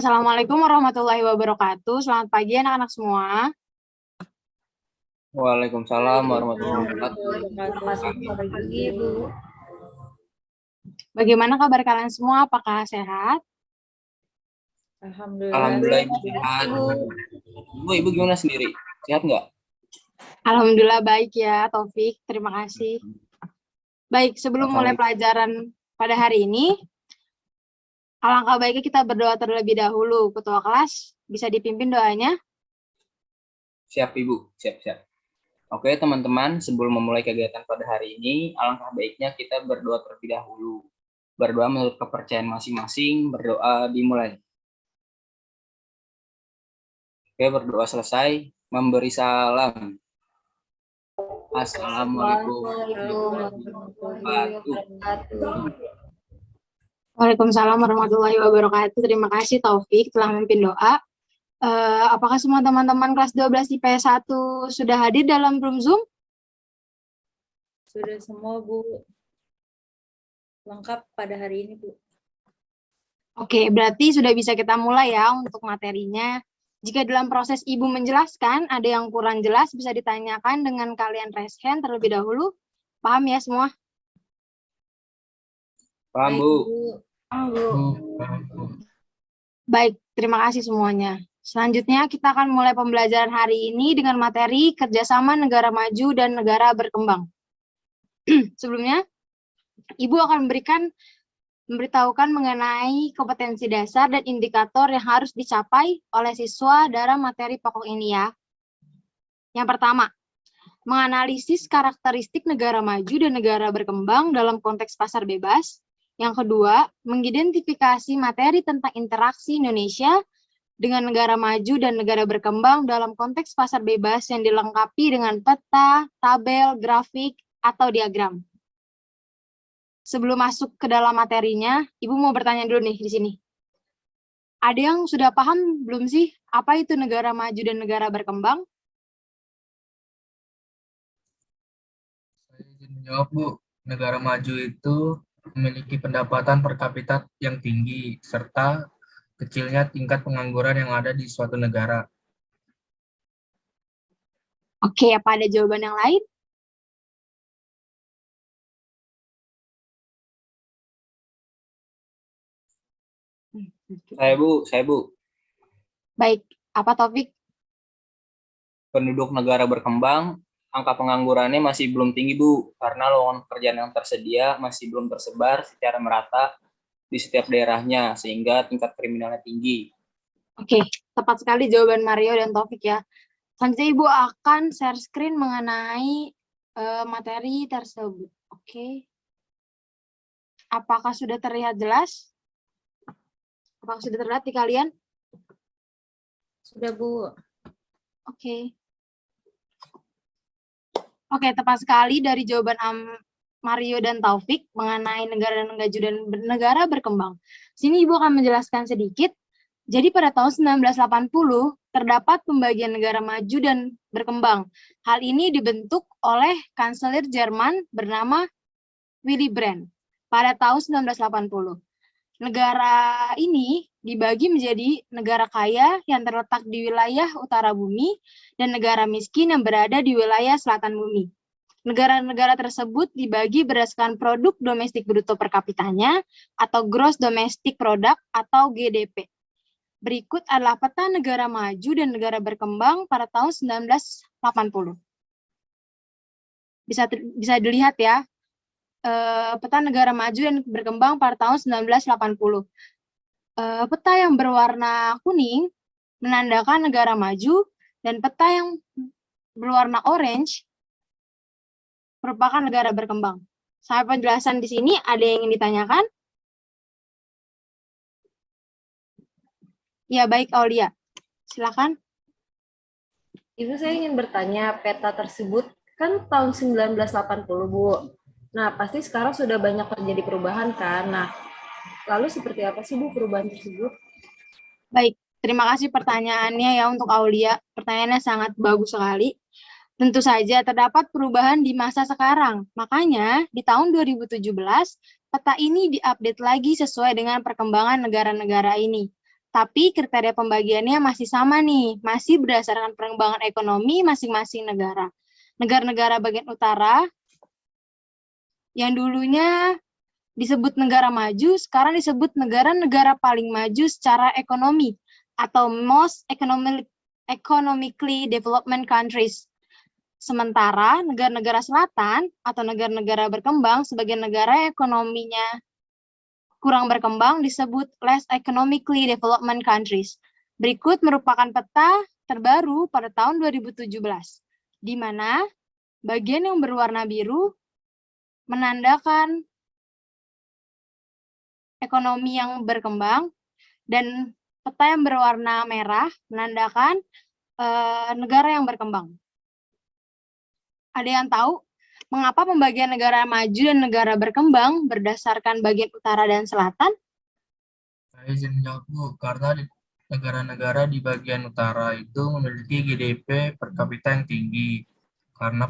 Assalamualaikum warahmatullahi wabarakatuh. Selamat pagi anak-anak semua. Waalaikumsalam warahmatullahi Selamat wabarakatuh. pagi, Bu. Bagaimana kabar kalian semua? Apakah sehat? Alhamdulillah Ibu sehat. Ibu gimana sendiri? Sehat nggak? Alhamdulillah baik ya, Taufik. Terima kasih. Baik, sebelum mulai pelajaran pada hari ini, alangkah baiknya kita berdoa terlebih dahulu. Ketua kelas, bisa dipimpin doanya? Siap Ibu, siap. Oke teman-teman, sebelum memulai kegiatan pada hari ini, alangkah baiknya kita berdoa terlebih dahulu. Berdoa menurut kepercayaan masing-masing, berdoa dimulai. Oke, berdoa selesai, memberi salam. Assalamualaikum warahmatullahi wabarakatuh. Waalaikumsalam warahmatullahi wabarakatuh. Terima kasih Taufik telah memimpin doa. Apakah semua teman-teman kelas 12 IPS 1 sudah hadir dalam room Zoom? Sudah semua, Bu. Lengkap pada hari ini, Bu. Oke, berarti sudah bisa kita mulai ya untuk materinya. Jika dalam proses Ibu menjelaskan ada yang kurang jelas, bisa ditanyakan dengan kalian raise hand terlebih dahulu. Paham ya semua? Paham, Bu. Baik, terima kasih semuanya. Selanjutnya kita akan mulai pembelajaran hari ini dengan materi kerjasama negara maju dan negara berkembang. Sebelumnya, Ibu akan memberitahukan mengenai kompetensi dasar dan indikator yang harus dicapai oleh siswa dalam materi pokok ini ya. Yang pertama, menganalisis karakteristik negara maju dan negara berkembang dalam konteks pasar bebas. Yang kedua, mengidentifikasi materi tentang interaksi Indonesia dengan negara maju dan negara berkembang dalam konteks pasar bebas yang dilengkapi dengan peta, tabel, grafik, atau diagram. Sebelum masuk ke dalam materinya, Ibu mau bertanya dulu nih di sini. Ada yang sudah paham belum sih apa itu negara maju dan negara berkembang? Saya izin menjawab, Bu. Negara maju itu memiliki pendapatan per kapita yang tinggi, serta kecilnya tingkat pengangguran yang ada di suatu negara. Oke, apa ada jawaban yang lain? Saya Bu. Baik, apa Taufik? Penduduk negara berkembang, angka penganggurannya masih belum tinggi, Bu, karena lowongan pekerjaan yang tersedia masih belum tersebar secara merata di setiap daerahnya, sehingga tingkat kriminalnya tinggi. Oke, tepat sekali jawaban Mario dan Taufik ya. Selanjutnya Ibu akan share screen mengenai materi tersebut. Oke. Apakah sudah terlihat jelas? Apakah sudah terlihat di kalian? Sudah, Bu. Oke. Oke, tepat sekali dari jawaban Mario dan Taufik mengenai negara maju dan negara berkembang. Sini Ibu akan menjelaskan sedikit. Jadi pada tahun 1980 terdapat pembagian negara maju dan berkembang. Hal ini dibentuk oleh Kanselir Jerman bernama Willy Brandt pada tahun 1980. Negara ini dibagi menjadi negara kaya yang terletak di wilayah utara bumi dan negara miskin yang berada di wilayah selatan bumi. Negara-negara tersebut dibagi berdasarkan produk domestik bruto per kapitanya atau gross domestic product atau GDP. Berikut adalah peta negara maju dan negara berkembang pada tahun 1980. Bisa dilihat ya, peta negara maju dan berkembang pada tahun 1980. Peta yang berwarna kuning menandakan negara maju dan peta yang berwarna orange merupakan negara berkembang. Sampai penjelasan di sini ada yang ingin ditanyakan? Ya, baik Aulia. Silakan. Ibu, saya ingin bertanya, peta tersebut kan tahun 1980, Bu. Nah, pasti sekarang sudah banyak terjadi perubahan kan? Nah, lalu seperti apa sih, Bu, perubahan tersebut? Baik, terima kasih pertanyaannya ya untuk Aulia. Pertanyaannya sangat bagus sekali. Tentu saja terdapat perubahan di masa sekarang. Makanya di tahun 2017, peta ini diupdate lagi sesuai dengan perkembangan negara-negara ini. Tapi kriteria pembagiannya masih sama nih, masih berdasarkan perkembangan ekonomi masing-masing negara. Negara-negara bagian utara yang dulunya disebut negara maju, sekarang disebut negara-negara paling maju secara ekonomi atau most economically development countries. Sementara negara-negara selatan atau negara-negara berkembang sebagai negara ekonominya kurang berkembang disebut less economically development countries. Berikut merupakan peta terbaru pada tahun 2017, di mana bagian yang berwarna biru menandakan ekonomi yang berkembang dan peta yang berwarna merah menandakan negara yang berkembang. Ada yang tahu mengapa pembagian negara maju dan negara berkembang berdasarkan bagian utara dan selatan? Saya izin menjawab, Bu, karena di negara-negara di bagian utara itu memiliki GDP per kapita yang tinggi karena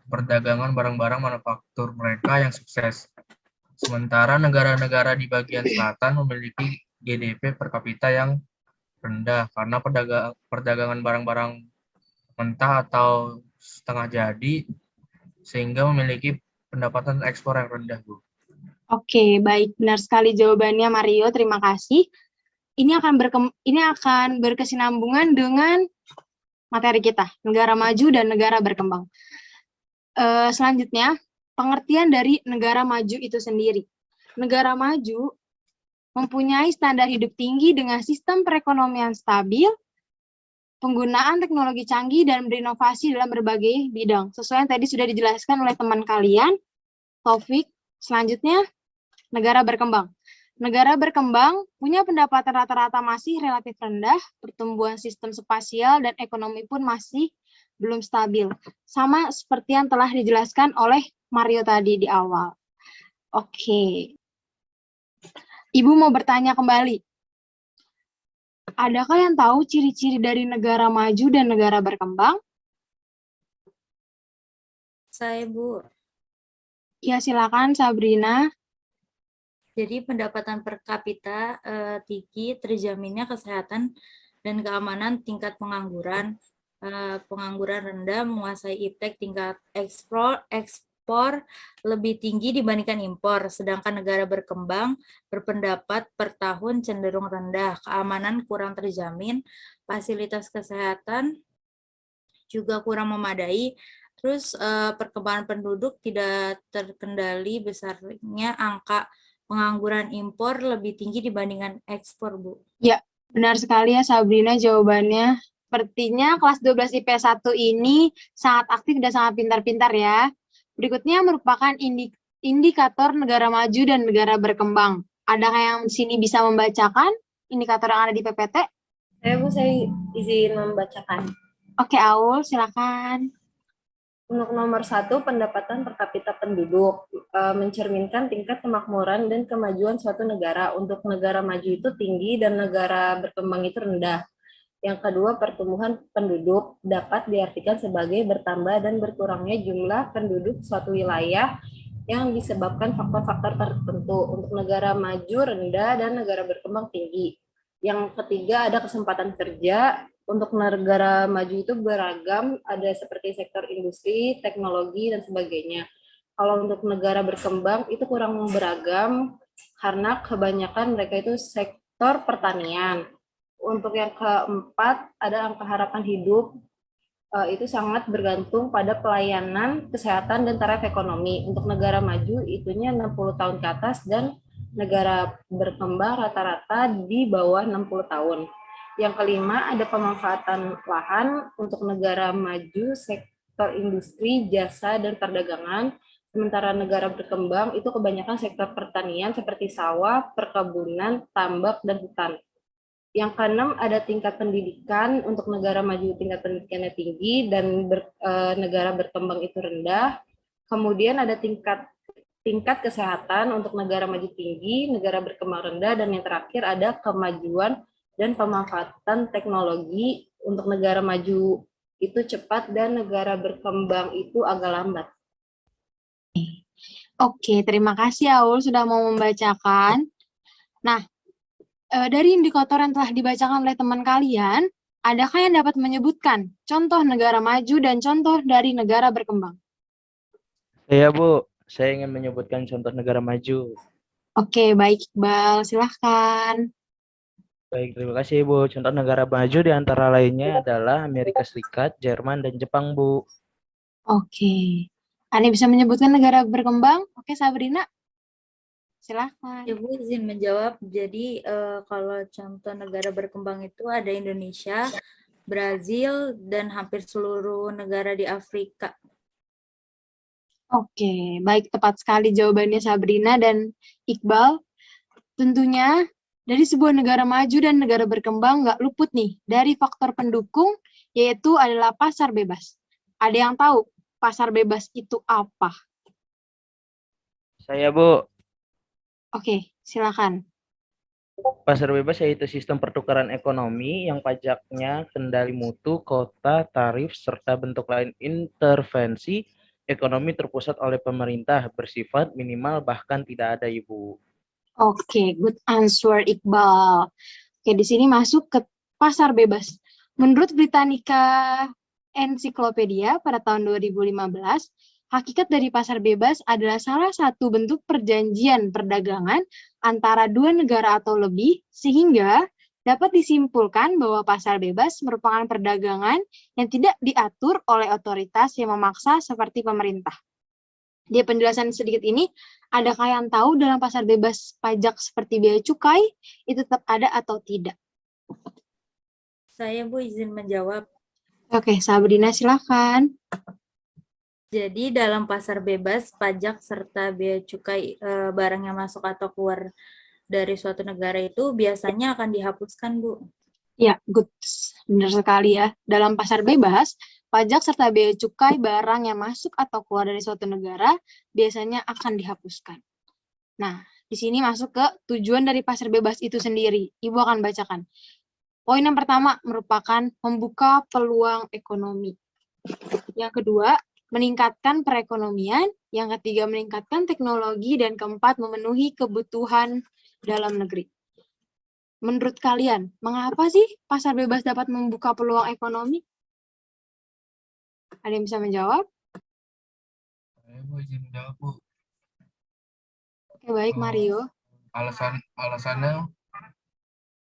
perdagangan barang-barang manufaktur mereka yang sukses. Sementara negara-negara di bagian selatan memiliki GDP per kapita yang rendah karena perdagangan barang-barang mentah atau setengah jadi, sehingga memiliki pendapatan ekspor yang rendah, Bu. Oke, baik, benar sekali jawabannya Mario, terima kasih. Ini akan berkesinambungan dengan materi kita, negara maju dan negara berkembang. Selanjutnya, pengertian dari negara maju itu sendiri. Negara maju mempunyai standar hidup tinggi dengan sistem perekonomian stabil, penggunaan teknologi canggih, dan berinovasi dalam berbagai bidang. Sesuai yang tadi sudah dijelaskan oleh teman kalian, Taufik. Selanjutnya, negara berkembang. Negara berkembang punya pendapatan rata-rata masih relatif rendah, pertumbuhan sistem spasial dan ekonomi pun masih belum stabil. Sama seperti yang telah dijelaskan oleh Mario tadi di awal. Oke. Ibu mau bertanya kembali. Adakah yang tahu ciri-ciri dari negara maju dan negara berkembang? Saya, Bu. Ya, silakan Sabrina. Jadi pendapatan per kapita tinggi, terjaminnya kesehatan dan keamanan, tingkat pengangguran rendah, menguasai iptek, tingkat ekspor lebih tinggi dibandingkan impor, sedangkan negara berkembang berpendapat per tahun cenderung rendah, keamanan kurang terjamin, fasilitas kesehatan juga kurang memadai, terus perkembangan penduduk tidak terkendali, besarnya angka pengangguran impor lebih tinggi dibandingkan ekspor, Bu. Ya, benar sekali ya Sabrina jawabannya. Sepertinya kelas 12 IP 1 ini sangat aktif dan sangat pintar-pintar ya. Berikutnya merupakan indikator negara maju dan negara berkembang. Adakah yang di sini bisa membacakan indikator yang ada di PPT? Saya izin membacakan. Oke, Aul, silakan. Untuk nomor 1, pendapatan per kapita penduduk mencerminkan tingkat kemakmuran dan kemajuan suatu negara. Untuk negara maju itu tinggi dan negara berkembang itu rendah. Yang kedua, pertumbuhan penduduk dapat diartikan sebagai bertambah dan berkurangnya jumlah penduduk suatu wilayah yang disebabkan faktor-faktor tertentu. Untuk negara maju rendah dan negara berkembang tinggi. Yang ketiga, ada kesempatan kerja. Untuk negara maju itu beragam, ada seperti sektor industri, teknologi, dan sebagainya. Kalau untuk negara berkembang itu kurang beragam karena kebanyakan mereka itu sektor pertanian. Untuk yang keempat, ada angka harapan hidup, itu sangat bergantung pada pelayanan kesehatan dan taraf ekonomi. Untuk negara maju itunya 60 tahun ke atas dan negara berkembang rata-rata di bawah 60 tahun. Yang kelima, ada pemanfaatan lahan. Untuk negara maju, sektor industri, jasa, dan perdagangan. Sementara negara berkembang itu kebanyakan sektor pertanian seperti sawah, perkebunan, tambak, dan hutan. Yang keenam, ada tingkat pendidikan. Untuk negara maju tingkat pendidikannya tinggi dan negara berkembang itu rendah. Kemudian ada tingkat kesehatan. Untuk negara maju tinggi, negara berkembang rendah, dan yang terakhir ada kemajuan dan pemanfaatan teknologi. Untuk negara maju itu cepat dan negara berkembang itu agak lambat. Oke, terima kasih Aul sudah mau membacakan. Nah, Dari indikator yang telah dibacakan oleh teman kalian, adakah yang dapat menyebutkan contoh negara maju dan contoh dari negara berkembang? Iya, Bu. Saya ingin menyebutkan contoh negara maju. Oke, baik Iqbal, silahkan. Baik, terima kasih, Bu. Contoh negara maju di antara lainnya adalah Amerika Serikat, Jerman, dan Jepang, Bu. Oke. Anda bisa menyebutkan negara berkembang? Oke, Sabrina, silahkan. Ya, Bu, izin menjawab. Jadi, kalau contoh negara berkembang itu ada Indonesia, Brazil, dan hampir seluruh negara di Afrika. Oke, baik, tepat sekali jawabannya Sabrina dan Iqbal. Tentunya dari sebuah negara maju dan negara berkembang nggak luput nih dari faktor pendukung, yaitu adalah pasar bebas. Ada yang tahu pasar bebas itu apa? Saya, Bu. Oke, silakan. Pasar bebas yaitu sistem pertukaran ekonomi yang pajaknya, kendali mutu, kota, tarif, serta bentuk lain intervensi ekonomi terpusat oleh pemerintah, bersifat minimal bahkan tidak ada, Ibu. Oke, good answer Iqbal. Oke, di sini masuk ke pasar bebas. Menurut Britannica Encyclopedia pada tahun 2015, hakikat dari pasar bebas adalah salah satu bentuk perjanjian perdagangan antara dua negara atau lebih, sehingga dapat disimpulkan bahwa pasar bebas merupakan perdagangan yang tidak diatur oleh otoritas yang memaksa seperti pemerintah. Di penjelasan sedikit ini, adakah yang tahu dalam pasar bebas pajak seperti bea cukai itu tetap ada atau tidak? Saya, Bu, izin menjawab. Oke, Sabrina silakan. Jadi dalam pasar bebas, pajak serta bea cukai barang yang masuk atau keluar dari suatu negara itu biasanya akan dihapuskan, Bu. Ya, good. Benar sekali ya. Dalam pasar bebas, pajak serta bea cukai barang yang masuk atau keluar dari suatu negara biasanya akan dihapuskan. Nah, di sini masuk ke tujuan dari pasar bebas itu sendiri. Ibu akan bacakan. Poin yang pertama merupakan membuka peluang ekonomi. Yang kedua, meningkatkan perekonomian. Yang ketiga, meningkatkan teknologi. Dan keempat, memenuhi kebutuhan dalam negeri. Menurut kalian, mengapa sih pasar bebas dapat membuka peluang ekonomi? Ada yang bisa menjawab? Saya, Bu, izin menjawab, Bu. Oke, baik, Mario. Alasannya,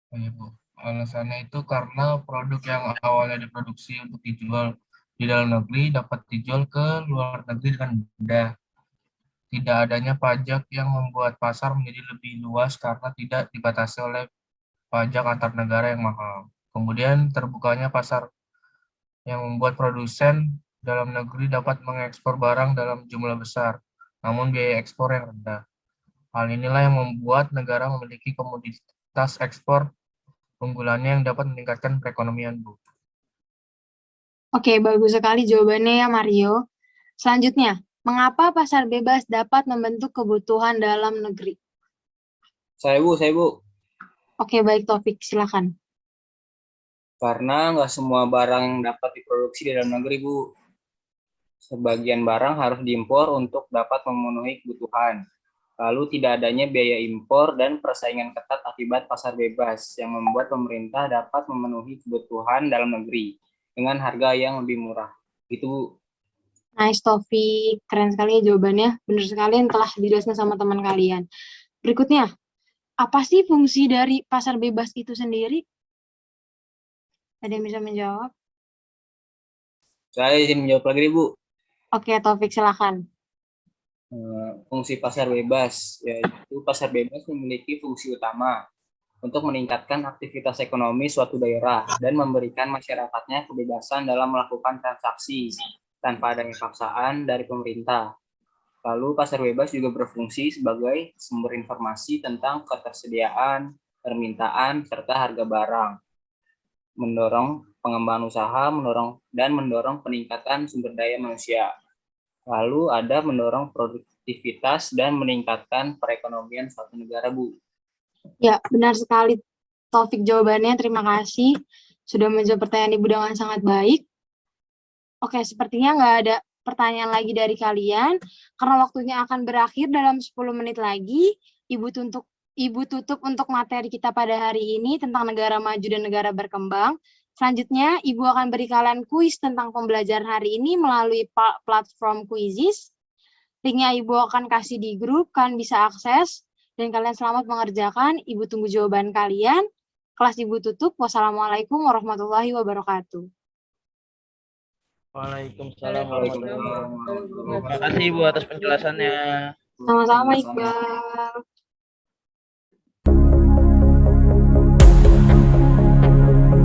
oh iya, Bu. Alasannya itu karena produk yang awalnya diproduksi untuk dijual di dalam negeri dapat dijual ke luar negeri dengan mudah. Tidak adanya pajak yang membuat pasar menjadi lebih luas karena tidak dibatasi oleh pajak antar negara yang mahal. Kemudian terbukanya pasar yang membuat produsen dalam negeri dapat mengekspor barang dalam jumlah besar, namun biaya ekspor yang rendah. Hal inilah yang membuat negara memiliki komoditas ekspor unggulannya yang dapat meningkatkan perekonomian, Bu. Oke, bagus sekali jawabannya ya, Mario. Selanjutnya, mengapa pasar bebas dapat membentuk kebutuhan dalam negeri? Saya, Bu. Oke, baik, Taufik, silakan. Karena nggak semua barang yang dapat diproduksi di dalam negeri, Bu. Sebagian barang harus diimpor untuk dapat memenuhi kebutuhan. Lalu tidak adanya biaya impor dan persaingan ketat akibat pasar bebas yang membuat pemerintah dapat memenuhi kebutuhan dalam negeri dengan harga yang lebih murah. Itu. Nice, Taufik. Keren sekali ya jawabannya. Benar sekali yang telah dijelaskan sama teman kalian. Berikutnya, apa sih fungsi dari pasar bebas itu sendiri? Ada yang bisa menjawab? Saya izin menjawab lagi, Bu. Oke, Taufik, silakan. Fungsi pasar bebas, yaitu pasar bebas memiliki fungsi utama untuk meningkatkan aktivitas ekonomi suatu daerah dan memberikan masyarakatnya kebebasan dalam melakukan transaksi tanpa adanya paksaan dari pemerintah. Lalu pasar bebas juga berfungsi sebagai sumber informasi tentang ketersediaan, permintaan, serta harga barang, mendorong pengembangan usaha, mendorong peningkatan sumber daya manusia. Lalu ada mendorong produktivitas dan meningkatkan perekonomian suatu negara, Bu. Ya, benar sekali, Taufik, jawabannya. Terima kasih sudah menjawab pertanyaan Ibu dengan sangat baik. Oke, sepertinya nggak ada pertanyaan lagi dari kalian. Karena waktunya akan berakhir dalam 10 menit lagi, Ibu Ibu tutup untuk materi kita pada hari ini tentang negara maju dan negara berkembang. Selanjutnya, Ibu akan beri kalian kuis tentang pembelajaran hari ini melalui platform Quizizz. Linknya Ibu akan kasih di grup, kalian bisa akses, dan kalian selamat mengerjakan. Ibu tunggu jawaban kalian. Kelas Ibu tutup. Wassalamualaikum warahmatullahi wabarakatuh. Waalaikumsalam warahmatullahi wabarakatuh. Waalaikumsalam. Terima kasih Ibu atas penjelasannya. Sama-sama, Iqbal.